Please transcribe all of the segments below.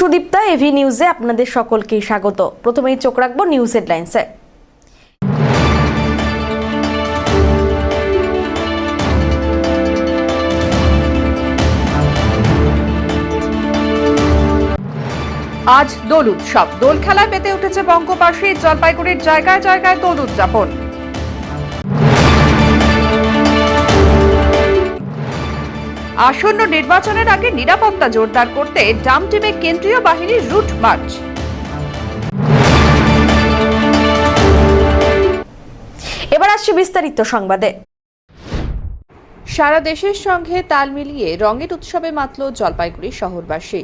Sudipta AV নিউজে আপনাদের সকলকে স্বাগত। প্রথমেই চোখ রাখবো নিউজ হেডলাইন্সে। আজ দোল উৎসব। দোল খেলায় পেতে উঠেছে বঙ্গবাসী। জলপাইগুড়ির জায়গায় জায়গায় দোল উদযাপন। আসন্ন নির্বাচনের আগে নিরাপত্তা জোরদার করতে ডামটিমে কেন্দ্রীয় বাহিনীর রুট মার্চ। এবার আসছে বিস্তারিত সংবাদে। সারা দেশের সঙ্গে তাল মিলিয়ে রঙের উৎসবে মাতল জলপাইগুড়ি শহরবাসী।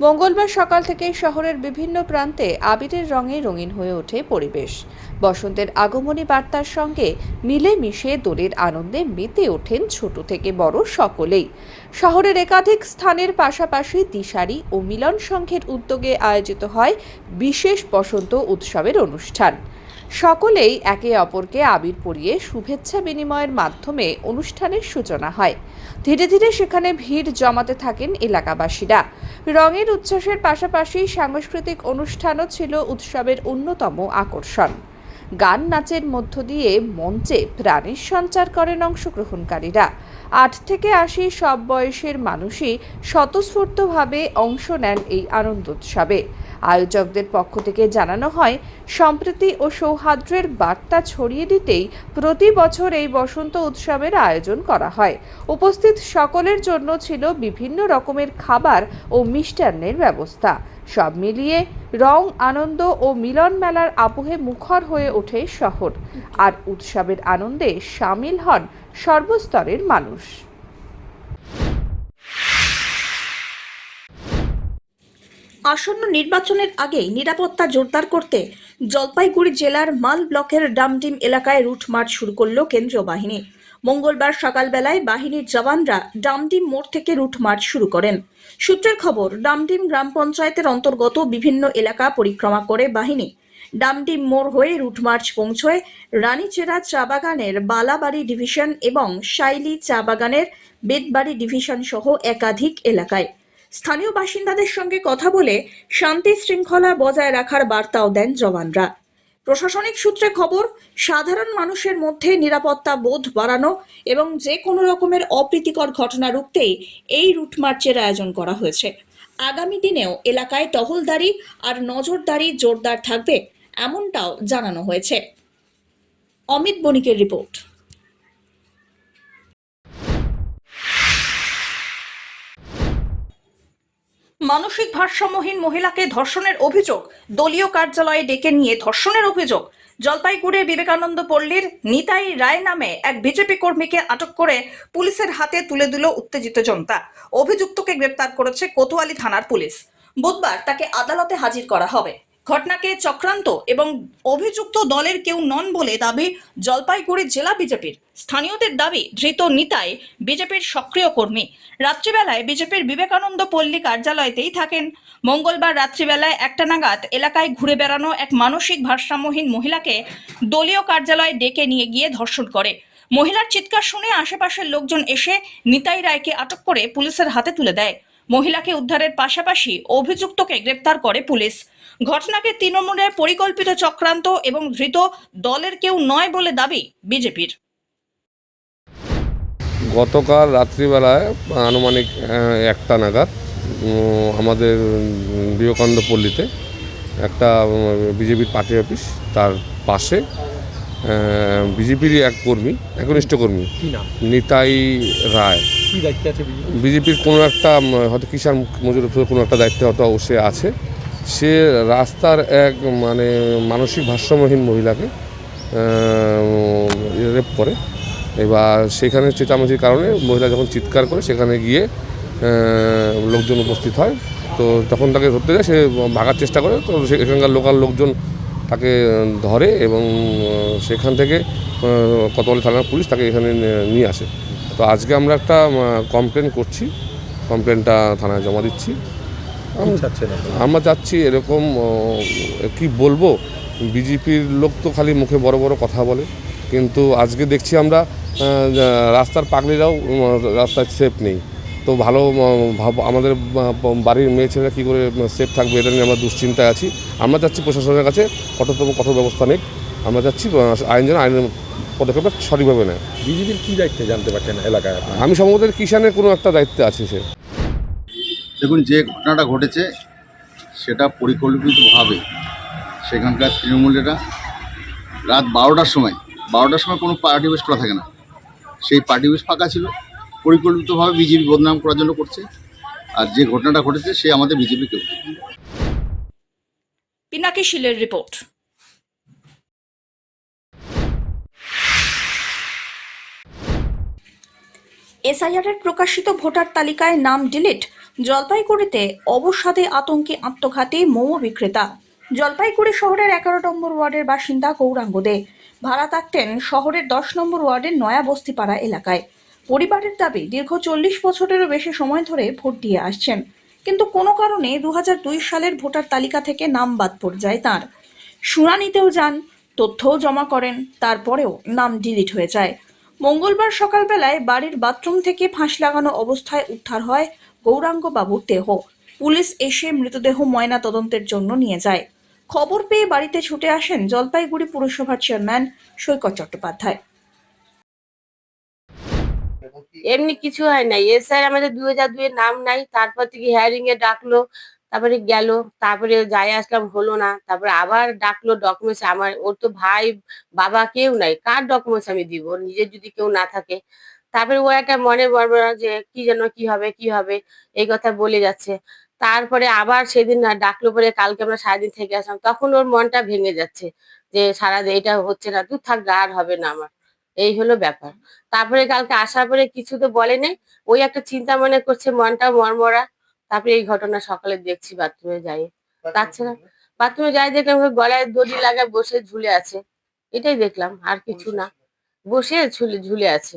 মঙ্গলবার সকাল থেকে শহরের বিভিন্ন প্রান্তে আবিরের রঙে রঙিন হয়ে ওঠে পরিবেশ। বসন্তের আগমনী বার্তার সঙ্গে মিলেমিশে দোলের আনন্দে মেতে ওঠেন ছোট থেকে বড় সকলেই। শহরের একাধিক স্থানের পাশাপাশি দিশারি ও মিলন সংঘের উদ্যোগে আয়োজিত হয় বিশেষ বসন্ত উৎসবের অনুষ্ঠান। সকলেই একে অপরকে আবির পরিয়ে শুভেচ্ছা বিনিময়ের মাধ্যমে অনুষ্ঠানের সূচনা হয়। ধীরে ধীরে সেখানে ভিড় জমাতে থাকেন এলাকাবাসীরা। রঙের উচ্ছ্বাসের পাশাপাশি সাংস্কৃতিক অনুষ্ঠানও ছিল উৎসবের অন্যতম আকর্ষণ। গান নাচের মধ্য দিয়ে মঞ্চে প্রাণের সঞ্চার করেন অংশগ্রহণকারীরা। 8 থেকে 80 সব বয়সের মানুষই স্বতঃস্ফূর্তভাবে অংশ নেন এই আনন্দোৎসবে। আয়োজকদের পক্ষ থেকে জানানো হয়, সম্প্রীতি ও সৌহার্দ্যের বার্তা ছড়িয়ে দিতেই প্রতি বছর এই বসন্ত উৎসবের আয়োজন করা হয়। উপস্থিত সকলের জন্য ছিল বিভিন্ন রকমের খাবার ও মিষ্টান্নের ব্যবস্থা। সব মিলিয়ে রং, আনন্দ ও মিলন মেলার আবহে মুখর হয়ে ওঠে শহর। আর উৎসবের আনন্দে সামিল হন সর্বস্তরের মানুষ। আসন্ন নির্বাচনের আগে নিরাপত্তা জোরদার করতে জলপাইগুড়ি জেলার মাল ব্লকের ডামডিম এলাকায় রুট মার্চ শুরু করল কেন্দ্রীয় বাহিনী। মঙ্গলবার সকালবেলায় বাহিনীর জওয়ানরা ডামডিম মোড় থেকে রুট মার্চ শুরু করেন। সূত্রের খবর, ডামডিম গ্রাম পঞ্চায়েতের অন্তর্গত বিভিন্ন এলাকা পরিক্রমা করে বাহিনী ডামডিম মোড় হয়ে রুট মার্চ পৌঁছয় রানীচেরা চা বাগানের বালাবাড়ি ডিভিশন এবং শাইলি চা বাগানের বেদবাড়ি ডিভিশন সহ একাধিক এলাকায়। স্থানীয় বাসিন্দাদের সঙ্গে কথা বলে শান্তি শৃঙ্খলা বজায় রাখার বার্তাও দেন জওয়ানরা। প্রশাসনিক সূত্রে খবর, সাধারণ মানুষের মধ্যে নিরাপত্তা বোধ বাড়ানো এবং যে কোনো রকমের অপ্রীতিকর ঘটনা রুখতেই এই রুট মার্চের আয়োজন করা হয়েছে। আগামী দিনেও এলাকায় টহলদারি আর নজরদারি জোরদার থাকবে, এমনটাও জানানো হয়েছে। অমিত বণিকের রিপোর্ট। মানসিক ভারসাম্যহীন মহিলাকে ধর্ষণের অভিযোগ, দলীয় কার্যালয়ে ডেকে নিয়ে ধর্ষণের অভিযোগ। জলপাইগুড়ির বিবেকানন্দ পল্লীর নিতাই রায় নামে এক বিজেপি কর্মীকে আটক করে পুলিশের হাতে তুলে দিল উত্তেজিত জনতা। অভিযুক্তকে গ্রেপ্তার করেছে কোতোয়ালি থানার পুলিশ। বুধবার তাকে আদালতে হাজির করা হবে। ঘটনাকে চক্রান্ত এবং অভিযুক্ত দলের কেউ নন বলে দাবি জলপাইগুড়ি জেলা বিজেপির। স্থানীয়দের দাবি, ধৃত নিতাই বিজেপির সক্রিয় কর্মী। রাত্রিবেলায় বিজেপির বিবেকানন্দ পল্লী কার্যালয়তেই থাকেন। মঙ্গলবার রাত্রিবেলায় 1টা নাগাদ এলাকায় ঘুরে বেড়ানো এক মানসিক ভারসাম্যহীন মহিলাকে দলীয় কার্যালয়ে ডেকে নিয়ে গিয়ে ধর্ষণ করে। মহিলার চিৎকার শুনে আশেপাশের লোকজন এসে নিতাই রায়কে আটক করে পুলিশের হাতে তুলে দেয়। মহিলাকে উদ্ধারের পাশাপাশি অভিযুক্তকে গ্রেপ্তার করে পুলিশ। ঘটনাকে তৃণমূলের পরিকল্পিত চক্রান্ত এবং ধৃত দলের কেউ নয় বলে দাবি বিজেপির। গতকাল রাত্রিবেলায় আনুমানিক 1টা নাগাদ আমাদের বিবেকানন্দ পল্লীতে একটা বিজেপির পার্টি অফিস, তার পাশে বিজেপিরই এক কর্মী, একনিষ্ঠ কর্মী নিতাই রায়, বিজেপির কোনো একটা হয়তো কিষাণ মজুর কোনো একটা দায়িত্বে হয়তো সে আছে। সে রাস্তার এক মানসিক ভারসাম্যহীন মহিলাকে রেপ করে। এবার সেখানে চেঁচামেচির কারণে মহিলা যখন চিৎকার করে সেখানে গিয়ে লোকজন উপস্থিত হয়। তো তখন তাকে ধরতে যায়, সে ভাগার চেষ্টা করে। তো এখানকার লোকাল লোকজন তাকে ধরে এবং সেখান থেকে কোতোয়ালি থানার পুলিশ তাকে এখানে নিয়ে আসে। তো আজকে আমরা একটা কমপ্লেন করছি, কমপ্লেনটা থানায় জমা দিচ্ছি। আমরা চাচ্ছি, এরকম কি বলবো, বিজেপির লোক তো খালি মুখে বড় বড় কথা বলে, কিন্তু আজকে দেখছি আমরা রাস্তার পাগলিরাও রাস্তায় সেফ নেই। তো ভালো আমাদের বাড়ির মেয়ে ছেলেরা কী করে সেফ থাকবে এটা নিয়ে আমরা দুশ্চিন্তায় আছি। আমরা চাচ্ছি প্রশাসনের কাছে কঠোর ব্যবস্থা নিক। আমরা চাচ্ছি আইনের পদক্ষেপটা সঠিকভাবে নেয়। বিজেপির কী দায়িত্বে জানতে পারছেন এলাকায়? আমি সম্ভবত কিষানের কোনো একটা দায়িত্বে আছে সে। দেখুন, যে ঘটনাটা ঘটেছে সেটা পরিকল্পিতভাবে সেখানকার তৃণমূলেরা রাত 12টার সময় কোনো পার্টি অফিস করা থাকে না, সেই পার্টি অফিস ফাঁকা ছিল, পরিকল্পিতভাবে বিজেপি বদনাম করার জন্য করছে। আর যে ঘটনাটা ঘটেছে সে আমাদের বিজেপি কেউ। পিনাকি শীলের রিপোর্ট। এসআইআরের প্রকাশিত ভোটার তালিকায় নাম ডিলিট। জলপাইগুড়িতে অবসাদে আতঙ্কে আত্মঘাতী মোমো বিক্রেতা। জলপাইগুড়ি শহরের 11 নম্বর ওয়ার্ডের বাসিন্দা গৌরাঙ্গ দে ভাড়া থাকতেন শহরের 10 নম্বর ওয়ার্ডের নয়া বস্তিপাড়া এলাকায়। পরিবারের দাবি দীর্ঘ 40 বছরেরও বেশি সময় ধরে ভোট দিয়ে আসছেন, কিন্তু কোনো কারণে 2002 সালের ভোটার তালিকা থেকে নাম বাদ পড়ে যায় তাঁর। শুনানিতেও যান, তথ্যও জমা করেন, তারপরেও নাম ডিলিট হয়ে যায়। মঙ্গলবার সকালবেলায় বাড়ির বাথরুম থেকে ফাঁস লাগানো অবস্থায় উদ্ধার হয় গৌরাঙ্গ বাবুর দেহ। পুলিশ এসে মৃতদেহ ময়না তদন্তের জন্য নিয়ে যায়। খবর পেয়ে বাড়িতে ছুটে আসেন জলপাইগুড়ি পুরসভার চেয়ারম্যান সৈকত চট্টোপাধ্যায়। এমনি কিছু হয় নাই, এসআই আমাদের 2002 নাম নাই, তারপর থেকে হিয়ারিং এ ডাকলো, তারপরে গেল, তারপরে যাই আসলাম হলো না, তারপরে আবার ডাকলো ডকুমেন্টস। আমার ওর তো ভাই বাবা কেউ নাই, কার ডকুমেন্টস আমি দিব? ওর নিজের যদি কেউ না থাকে। তারপরে ও একটা মনে বড়বড়া যে কি যেন কি হবে এই কথা বলে যাচ্ছে। তারপরে আবার সেদিন না ডাকলো, পরে কালকে আমরা সারাদিন থেকে আসলাম, তখন ওর মনটা ভেঙে যাচ্ছে যে সারাদিন এটা হচ্ছে না, তুই থাক, আর হবে না আমার, এই হলো ব্যাপার। তারপরে কালকে আসার পরে কিছু তো বলে নাই, ওই একটা চিন্তা মনে করছে, মনটা মরমরা। তারপরে এই ঘটনা সকালে দেখছি বাথরুমে যাই, তাছাড়া বাথরুমে যাই দেখলাম ওর গলায় দড়ি লাগায় বসে ঝুলে আছে, এটাই দেখলাম, আর কিছু না, বসে ঝুলে আছে।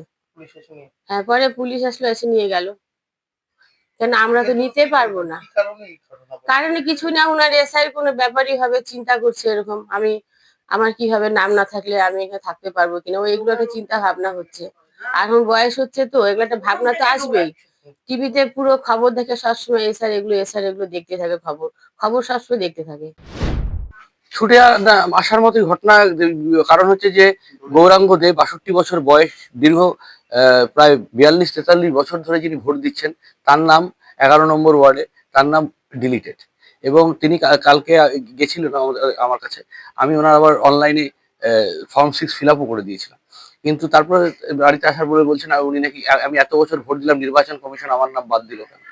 হ্যাঁ, পরে পুলিশ আসলো, এসে নিয়ে গেল, কেন আমরা তো নিতে পারবো না। কারণে কিছু না, ওনার এসআই কোনো ব্যাপারই হবে, চিন্তা করছে এরকম, আমার কি হবে, নাম না থাকলে আমি এখানে থাকতে পারবো কিনা, এগুলো একটা চিন্তা ভাবনা হচ্ছে। এখন বয়স হচ্ছে তো, এগুলো একটা ভাবনা তো আসবেই। টিভিতে পুরো খবর দেখে সবসময় এসআর এগুলো দেখতে থাকে, খবর সবসময় দেখতে থাকে। ছুটে আসার মতোই ঘটনা। কারণ হচ্ছে যে গৌরাঙ্গ দে 62 বছর বয়স, দীর্ঘ প্রায় 42-43 বছর ধরে যিনি ভোট দিচ্ছেন, তার নাম 11 নম্বর ওয়ার্ডে, তার নাম ডিলিটেড। এবং তিনি কালকে গেছিলেন আমার কাছে, আমি ওনার আবার অনলাইনে ফর্ম 6 ফিল আপও করে দিয়েছিলাম। কিন্তু তারপরে বাড়িতে আসার পরে বলছেন উনি নাকি, আমি এত বছর ভোট দিলাম, নির্বাচন কমিশন আমার নাম বাদ দিল কেন,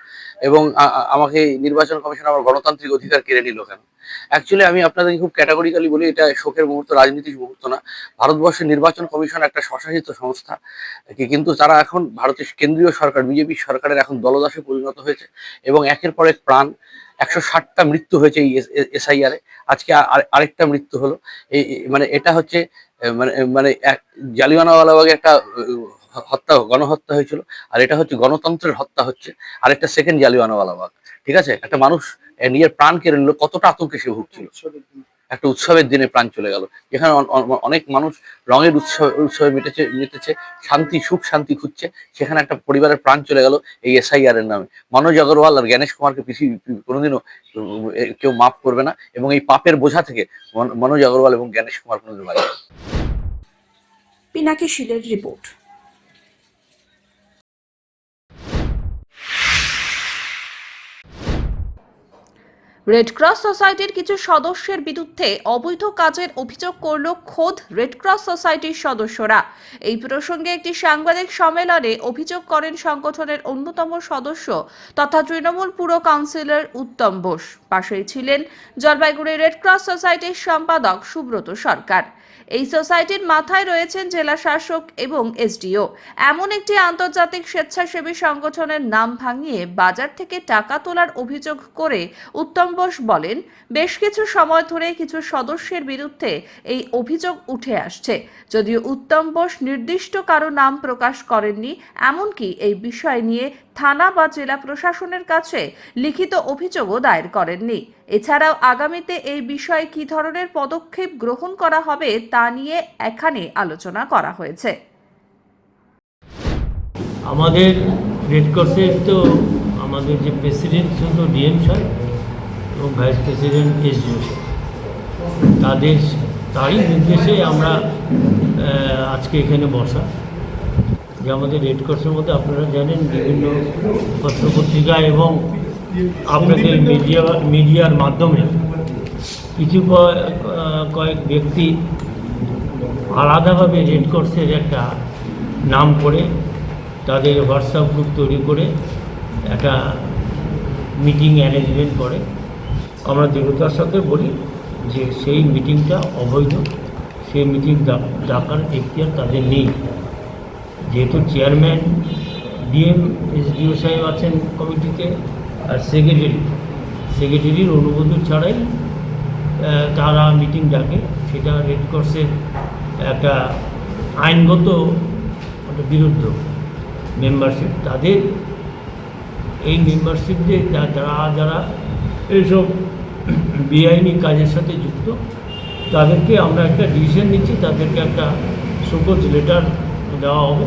এবং আমাকে নির্বাচন কমিশন আমার গণতান্ত্রিক অধিকার কেড়ে নিল কেন। অ্যাকচুয়ালি আমি আপনাদেরকে খুব ক্যাটাগরিক্যালি বলি, এটা শোকের মুহূর্ত, রাজনীতির মুহূর্ত না। ভারতবর্ষের নির্বাচন কমিশন একটা স্বশাসিত সংস্থা, কিন্তু তারা এখন ভারতের কেন্দ্রীয় সরকার, বিজেপি সরকারের এখন দলদাসে পরিণত হয়েছে, এবং একের পর এক প্রাণ, 160টা মৃত্যু হয়েছে এই এসআইআরে, আজকে আরেকটা মৃত্যু হলো। এই মানে এটা হচ্ছে মানে জালিয়ানওয়ালাবাগে একটা গণহত্যা হয়েছিল, আর এটা হচ্ছে গণতন্ত্রের হত্যা হচ্ছে, আর একটা সেকেন্ড জালিয়ানওয়ালাবাগ। ঠিক আছে, একটা মানুষ নিজের প্রাণ কেড়ে নিল, কতটা আতঙ্কে সে ভুগছিল। একটা উৎসবের দিনে প্রাণ চলে গেল, যেখানে অনেক মানুষ রঙের উৎসবে মেতেছে, সুখ শান্তি খুঁজছে, সেখানে একটা পরিবারের প্রাণ চলে গেল এই এসআইআর এর নামে। মনোজ আগরওয়াল আর জ্ঞানেশ কুমারকে পৃথিবী কোনোদিনও কেউ মাফ করবে না, এবং এই পাপের বোঝা থেকে মনোজ আগরওয়াল এবং জ্ঞানেশ কুমার কোনোদিন বাঁচবে। পিনাকি শীলের রিপোর্ট। রেড ক্রস সোসাইটির কিছু সদস্যের বিরুদ্ধে অবৈধ কাজের অভিযোগ করল খোদ রেড ক্রস সোসাইটির সদস্যরা। এই প্রসঙ্গে একটি সাংবাদিক সম্মেলনে অভিযোগ করেন সংগঠনের অন্যতম সদস্য তথা তৃণমূল পুর কাউন্সিলর উত্তম বোস। পাশেই ছিলেন জলপাইগুড়ি রেড ক্রস সোসাইটির সম্পাদক সুব্রত সরকার। এই সোসাইটির মাথায় রয়েছেন জেলা শাসক এবং এসডিও। এমন একটি আন্তর্জাতিক স্বেচ্ছাসেবী সংগঠনের নাম ভাঙিয়ে বাজার থেকে টাকা তোলার অভিযোগ করে উত্তম বোস বলেন, বেশ কিছু সময় ধরে কিছু সদস্যের বিরুদ্ধে এই অভিযোগ উঠে আসছে, যদিও উত্তম বোস নির্দিষ্ট কারো নাম প্রকাশ করেননি, এমনকি এই বিষয় নিয়ে থানা বা জেলা প্রশাসনের কাছে লিখিত অভিযোগও দায়ের করেননি। এছাড়াও আগামীতে এই বিষয়ে কী ধরনের পদক্ষেপ গ্রহণ করা হবে তা নিয়ে এখানে আলোচনা করা হয়েছে। আমাদের রেড ক্রসের তো আমাদের যে প্রেসিডেন্ট ছিল ডিএম স্যার এবং ভাইস প্রেসিডেন্ট এসডিও স্যার, তারই নির্দেশে আমরা আজকে এখানে বসা। যে আমাদের রেড ক্রসের মধ্যে আপনারা জানেন বিভিন্ন পত্রপত্রিকা এবং আপনাদের মিডিয়ার মাধ্যমে কিছু কয়েক ব্যক্তি আলাদাভাবে রেড ক্রসের একটা নাম করে তাদের হোয়াটসঅ্যাপ গ্রুপ তৈরি করে একটা মিটিং অ্যারেঞ্জমেন্ট করে। আমরা দৃঢ়তার সাথে বলি যে সেই মিটিংটা অবৈধ, সেই মিটিং ডাকার এখতিয়ার তাদের নেই। যেহেতু চেয়ারম্যান ডিএম এসডিও সাহেব আছেন কমিটিতে, আর সেক্রেটারির অনুমোদন ছাড়াই তারা মিটিং ডাকে, সেটা রেড ক্রসের একটা আইনগত বিরুদ্ধ মেম্বারশিপ। তাদের এই মেম্বারশিপদের যারা এইসব বেআইনি কাজের সাথে যুক্ত, তাদেরকে আমরা একটা ডিসিশন নিচ্ছি, তাদেরকে একটা শোকজ লেটার দেওয়া হবে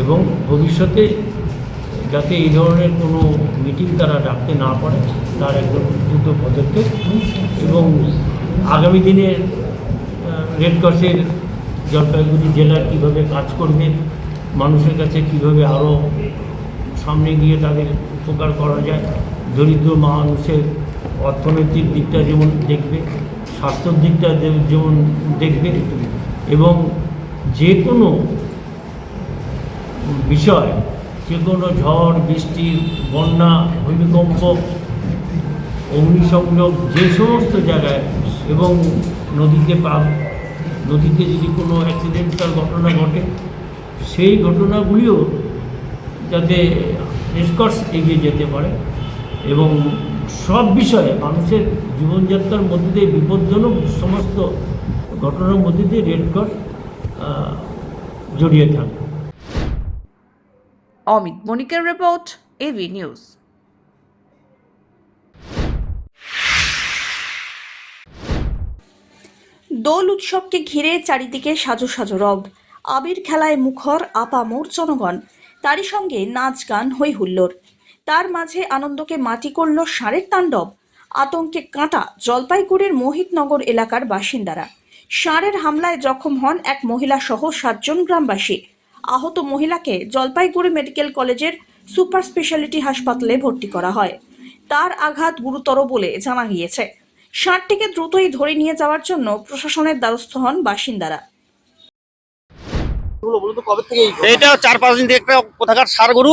এবং ভবিষ্যতে যাতে এই ধরনের কোনো মিটিং তারা ডাকতে না পারে তার একদম দ্রুত পদক্ষেপ। এবং আগামী দিনের রেড ক্রসের জলপাইগুড়ি জেলার কীভাবে কাজ করবে, মানুষের কাছে কীভাবে আরও সামনে গিয়ে তাদের উপকার করা যায়, দরিদ্র মানুষের অর্থনৈতিক দিকটা যেমন দেখবে, স্বাস্থ্যর দিকটা যেমন দেখবে, এবং যে কোনো বিষয়, যে কোনো ঝড় বৃষ্টি, বন্যা, ভূমিকম্প, অগ্নিসংযোগ, যে সমস্ত জায়গায়, এবং নদীতে যদি কোনো অ্যাক্সিডেন্টাল ঘটনা ঘটে, সেই ঘটনাগুলিও যাতে রেড ক্রস এগিয়ে যেতে পারে এবং সব বিষয়ে মানুষের জীবনযাত্রার মধ্যে দিয়ে বিপজ্জনক সমস্ত ঘটনার মধ্যে দিয়ে রেড ক্রস জড়িয়ে থাকবে। অমিত মনিকের রিপোর্ট, এভি নিউজ। দোল উৎসবকে ঘিরে চারিদিকে সাজো সাজো রব, আবির খেলায় মুখর আপামোর জনগণ, তারই সঙ্গে নাচ গান হই হুল্লোড়। তার মাঝে আনন্দকে মাটি করল ষাঁড়ের তাণ্ডব। আতঙ্কে কাঁটা জলপাইগুড়ির মোহিতনগর এলাকার বাসিন্দারা। ষাঁড়ের হামলায় জখম হন এক মহিলা সহ 7 জন গ্রামবাসী। আহত মহিলাকে জলপাইগুড়ি মেডিকেল কলেজের সুপার স্পেশালিটি হাসপাতালে ভর্তি করা হয়। তার আঘাত গুরুতর বলে জানা গিয়েছে। ষাঁড়টিকে দ্রুতই ধরে নিয়ে যাওয়ার জন্য প্রশাসনের দ্বারস্থ হন বাসিন্দারা। এটা 4-5 দিন থেকে একটা কোথাকার ষাঁড় গরু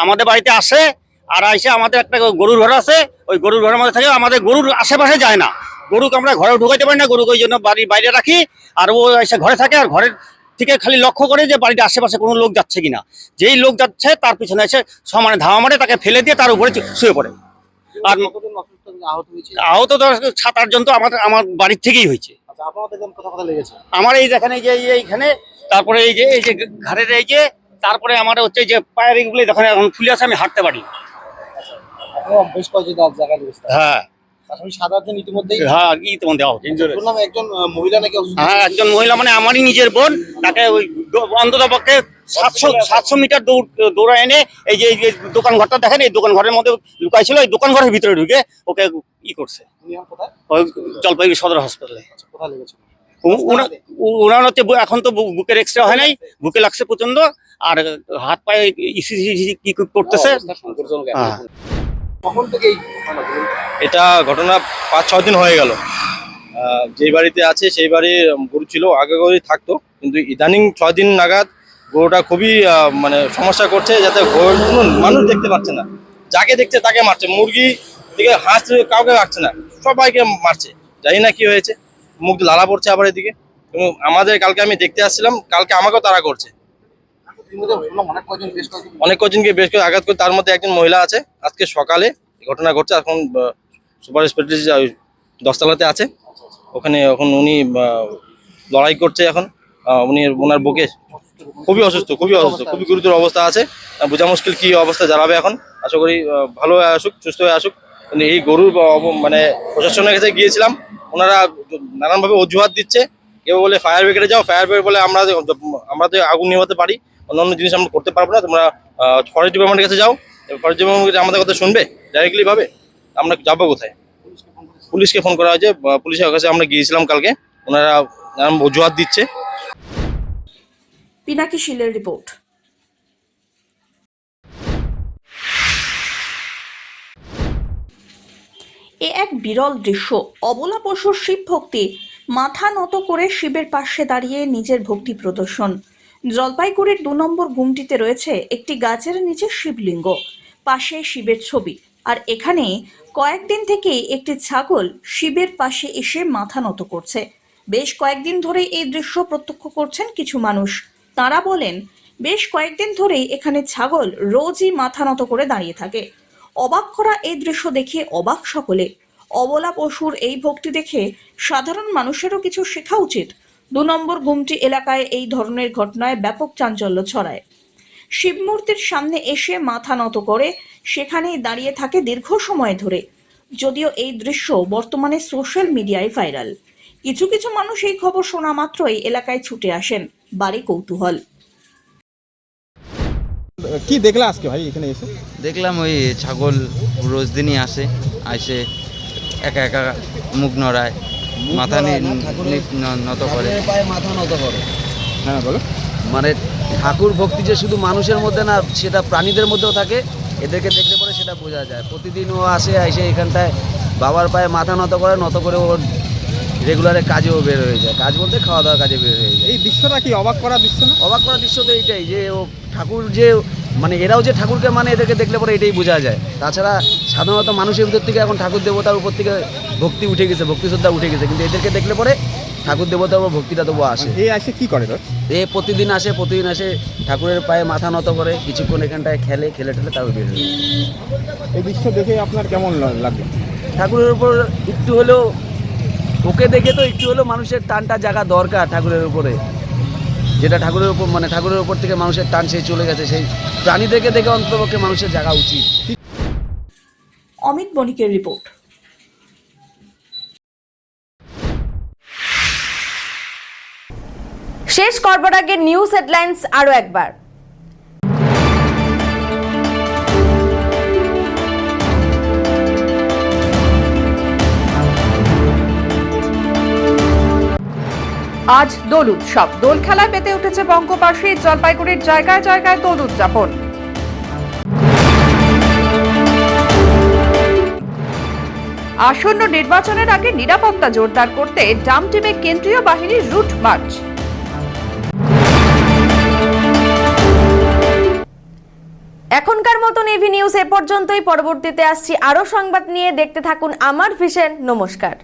আমাদের বাড়িতে আসে, আর এসে আমাদের একটা গরুর ঘর আছে, ওই গরুর ঘরের মধ্যে থাকে। আমাদের গরুর আশেপাশে যায় না, গরুকে আমরা ঘরে ঢুকাইতে পারি না, গরুকে ওই জন্য বাড়ির বাইরে রাখি। আর ও এসে ঘরে থাকে, আর ঘরের থেকে খালি লক্ষ্য করে যে বাড়ির আশেপাশে কোনো লোক যাচ্ছে কিনা। যেই লোক যাচ্ছে তার পিছনে এসে সমানে ধাওয়া মারে, তাকে ফেলে দিয়ে তার উপরে শুয়ে পড়ে। আর আহত তো 7-8 জন তো আমার বাড়ির থেকেই হয়েছে। আমার এই যেখানে এইখানে, তারপরে এই যে ঘাড়ের এই যে, তারপরে আমার হচ্ছে যে পায়ের এইগুলো যখন এখন ফুলে আছে, আমি হাঁটতে পারি। হ্যাঁ একজন মহিলা, মানে আমারই নিজের বোন, তাকে ওই অন্তত পক্ষে 700 মিটার দৌড়া এনে এই যে দোকান ঘরটা দেখেন, এই দোকান ঘরের মধ্যে লুকাইছিল, এই দোকান ঘরের ভিতরে ঢুকে ওকে করছে জলপাইগুড়ি সদর হাসপাতালে। ওনার হচ্ছে এখন তো বুকের এক্সরে হয় নাই, বুকে লাগছে প্রচন্ড, আর হাত পায়ে ইসিজি কি করতেছে। এটা ঘটনা 5-6 দিন হয়ে গেল। যেই বাড়িতে আছে সেই বাড়ি গরু ছিল, আগে গরু থাকতো, কিন্তু ইদানিং 6 দিন নাগাদ গরুটা খুবই মানে সমস্যা করছে, যাতে গরুর মানুষ দেখতে পাচ্ছে না, যাকে দেখছে তাকে মারছে, মুরগি থেকে হাঁস কাউকে রাখছে না, সবাইকে মারছে। জানি না কি হয়েছে, মুখ লালা পড়ছে আবার এদিকে। আমাদের কালকে আমি দেখতে আসছিলাম, কালকে আমাকেও তাড়া করছে, অনেক কজনকে বেশ করে আঘাত করে। তার মধ্যে একজন মহিলা আছে, আজকে সকালে ঘটনা ঘটছে। এখন সুপার স্পেশালিটি 10 তলাতে আছে, ওখানে এখন উনি লড়াই করছে। এখন ওনার বুকে খুবই অসুস্থ, খুবই গুরুতর অবস্থা আছে, বোঝা মুশকিল কি অবস্থা দাঁড়াবে এখন। আশা করি ভালো হয়ে আসুক, সুস্থ হয়ে আসুক। কিন্তু এই গরুর মানে প্রশাসনের কাছে গিয়েছিলাম, ওনারা নানানভাবে অজুহাত দিচ্ছে। কেউ বলে ফায়ার ব্রিগেডে যাও, ফায়ার ব্রিগেড বলে আমরা তো আগুন নিভাতে পারি, অন্যান্য জিনিস আমরা করতে পারবো না, তোমরা ফরেস্ট ডিপার্টমেন্টের কাছে যাও। ফরেস্ট ডিপার্টমেন্ট আমাদের কথা শুনবে ডাইরেক্টলি ভাবে? আমরা যাবো কোথায়? পুলিশকে ফোন করা হয়েছে, পুলিশের কাছে আমরা গিয়েছিলাম কালকে, ওনারা অজুহাত দিচ্ছে। পিনাকি শীলের রিপোর্ট। এ এক বিরল দৃশ্য। অবলা পশুর শিব ভক্তি, মাথা নত করে শিবের পাশে দাঁড়িয়ে নিজের ভক্তি প্রদর্শন। জলপাইগুড়ির 2 নম্বর গুমটিতে রয়েছে একটি গাছের নিচে শিবলিঙ্গ, পাশে শিবের ছবি। আর এখানে কয়েকদিন থেকেই একটি ছাগল শিবের পাশে এসে মাথা নত করছে। বেশ কয়েকদিন ধরেই এই দৃশ্য প্রত্যক্ষ করছেন কিছু মানুষ। তারা বলেন, বেশ কয়েকদিন ধরেই এখানে ছাগল রোজই মাথা নত করে দাঁড়িয়ে থাকে। অবাক করা এই দৃশ্য দেখে অবাক সকলে। অবলা পশুর এই ভক্তি দেখে সাধারণ মানুষেরও কিছু শেখা উচিত। 2 নম্বর গুমটি এলাকায় এই ধরনের ঘটনায় ব্যাপক চাঞ্চল্য ছড়ায়। শিব মূর্তির সামনে এসে মাথা নত করে সেখানেই দাঁড়িয়ে থাকে দীর্ঘ সময় ধরে। যদিও এই দৃশ্য বর্তমানে সোশ্যাল মিডিয়ায় ভাইরাল। কিছু কিছু মানুষ এই খবর শোনা মাত্রই এলাকায় ছুটে আসেন, বাড়ি কৌতূহল। কি দেখলা আজকে ভাই এখানে এসে? দেখলাম ওই ছাগল রোজ দিনই আসে একা একা মুখ নড়ায়, মাথা নত করে, পায়ে মাথা নত করে। হ্যাঁ বলো। মানে ঠাকুর ভক্তি যে শুধু মানুষের মধ্যে না, সেটা প্রাণীদের মধ্যেও থাকে। এদেরকে দেখলে পরে সেটা বোঝা যায়। প্রতিদিন ও এসে এখানটায় বাবার পায়ে মাথা নত করে ওর রেগুলারে কাজেও বের হয়ে যায়। কাজ বলতে খাওয়া দাওয়া কাজে বের হয়ে যায়। এই দৃশ্যটা কি অবাক করা দৃশ্য না? অবাক করা দৃশ্য তো এইটাই, যে ও ঠাকুর যে মানে এরাও যে ঠাকুরকে মানে, এদেরকে দেখলে পরে এটাই বোঝা যায়। তাছাড়া সাধারণত মানুষের ভিতর থেকে এখন ঠাকুর দেবতার উপর থেকে ভক্তি উঠে গেছে, ভক্তি শ্রদ্ধা উঠে গেছে, কিন্তু এদেরকে দেখলে পরে ঠাকুর দেবতার উপর ভক্তিটা তবু আসে। এই আসে কি করে রোজ? প্রতিদিন আসে ঠাকুরের পায়ে মাথা নত করে, কিছুক্ষণ এখানটায় খেলে ঠেলে তারপর বের হয়ে যায়। এই দৃশ্য দেখে আপনার কেমন লাগে? ঠাকুরের উপর একটু হলেও, ওকে দেখে তো একটু হলেও মানুষের টানটা জাগা দরকার ঠাকুরের উপরে, যেটা ঠাকুরের উপর মানে ঠাকুরের উপর থেকে মানুষের টান সেই চলে গেছে। সেই প্রাণীদেরকে দেখে অন্ততপক্ষে মানুষের জাগা উচিত। অমিত বণিকের রিপোর্ট। শেষ করবার আগে নিউজ হেডলাইন্স আরো একবার। আজ দোল উৎসব। দোল খেলায় পেতে উঠেছে বঙ্গবাসী। জলপাইগুড়ির জায়গায় জায়গায় দোল উদযাপন। আসন্ন নির্বাচনের আগে নিরাপত্তা জোরদার করতে ডামটিমে কেন্দ্রীয় বাহিনীর রুট মার্চ। এখনকার মতন এভি নিউজ এ পর্যন্তই। পরবর্তীতে আসছি আরো সংবাদ নিয়ে। দেখতে থাকুন আমার ভিশন। নমস্কার।